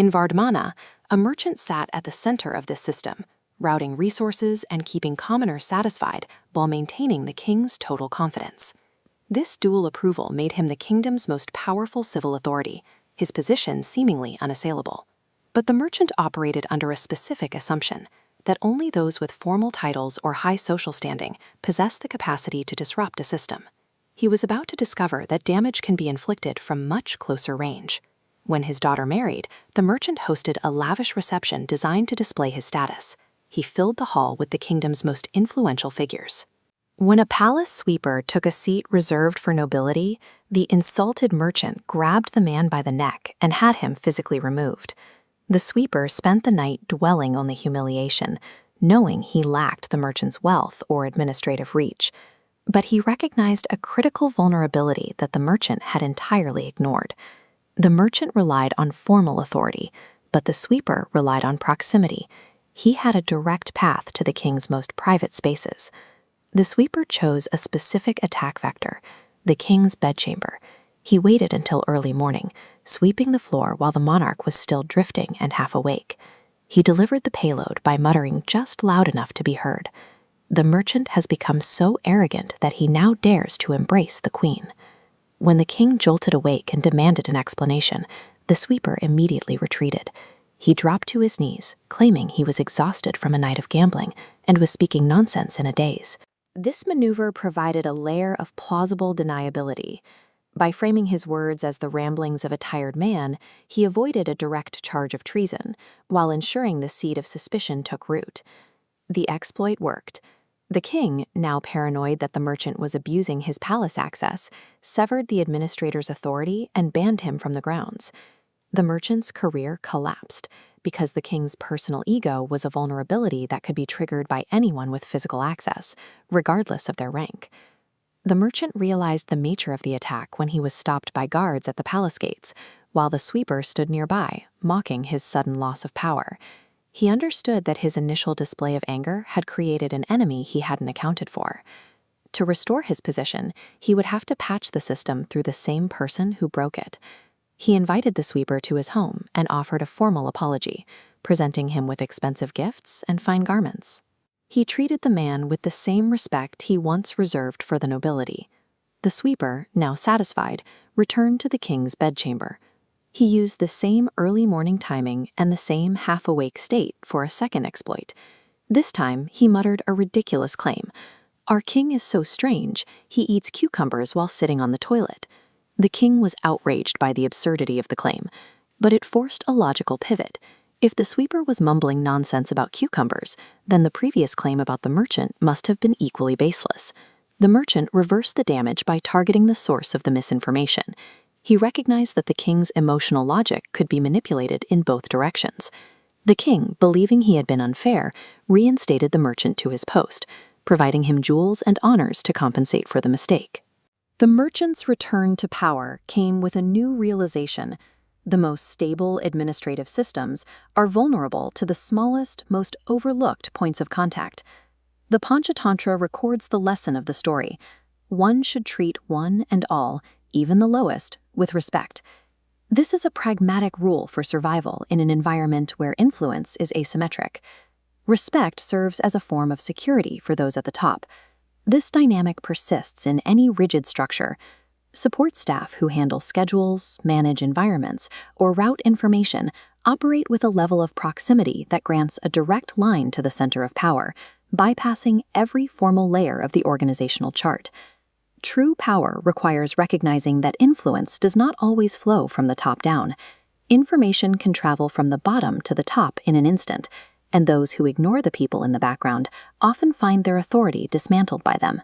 In Vardhmana, a merchant sat at the center of this system, routing resources and keeping commoners satisfied while maintaining the king's total confidence. This dual approval made him the kingdom's most powerful civil authority, his position seemingly unassailable. But the merchant operated under a specific assumption that only those with formal titles or high social standing possess the capacity to disrupt a system. He was about to discover that damage can be inflicted from much closer range. When his daughter married, the merchant hosted a lavish reception designed to display his status. He filled the hall with the kingdom's most influential figures. When a palace sweeper took a seat reserved for nobility, the insulted merchant grabbed the man by the neck and had him physically removed. The sweeper spent the night dwelling on the humiliation, knowing he lacked the merchant's wealth or administrative reach. But he recognized a critical vulnerability that the merchant had entirely ignored. The merchant relied on formal authority, but the sweeper relied on proximity. He had a direct path to the king's most private spaces. The sweeper chose a specific attack vector, the king's bedchamber. He waited until early morning, sweeping the floor while the monarch was still drifting and half awake. He delivered the payload by muttering just loud enough to be heard. The merchant has become so arrogant that he now dares to embrace the queen. When the king jolted awake and demanded an explanation, the sweeper immediately retreated. He dropped to his knees, claiming he was exhausted from a night of gambling and was speaking nonsense in a daze. This maneuver provided a layer of plausible deniability. By framing his words as the ramblings of a tired man, he avoided a direct charge of treason, while ensuring the seed of suspicion took root. The exploit worked. The king, now paranoid that the merchant was abusing his palace access, severed the administrator's authority and banned him from the grounds. The merchant's career collapsed because the king's personal ego was a vulnerability that could be triggered by anyone with physical access, regardless of their rank. The merchant realized the nature of the attack when he was stopped by guards at the palace gates, while the sweeper stood nearby, mocking his sudden loss of power. He understood that his initial display of anger had created an enemy he hadn't accounted for. To restore his position, he would have to patch the system through the same person who broke it. He invited the sweeper to his home and offered a formal apology, presenting him with expensive gifts and fine garments. He treated the man with the same respect he once reserved for the nobility. The sweeper, now satisfied, returned to the king's bedchamber. He used the same early morning timing and the same half-awake state for a second exploit. This time, he muttered a ridiculous claim. "Our king is so strange, he eats cucumbers while sitting on the toilet." The king was outraged by the absurdity of the claim, but it forced a logical pivot. If the sweeper was mumbling nonsense about cucumbers, then the previous claim about the merchant must have been equally baseless. The merchant reversed the damage by targeting the source of the misinformation. He recognized that the king's emotional logic could be manipulated in both directions. The king, believing he had been unfair, reinstated the merchant to his post, providing him jewels and honors to compensate for the mistake. The merchant's return to power came with a new realization. The most stable administrative systems are vulnerable to the smallest, most overlooked points of contact. The Panchatantra records the lesson of the story. One should treat one and all, even the lowest, with respect. This is a pragmatic rule for survival in an environment where influence is asymmetric. Respect serves as a form of security for those at the top. This dynamic persists in any rigid structure. Support staff who handle schedules, manage environments, or route information operate with a level of proximity that grants a direct line to the center of power, bypassing every formal layer of the organizational chart. True power requires recognizing that influence does not always flow from the top down. Information can travel from the bottom to the top in an instant, and those who ignore the people in the background often find their authority dismantled by them.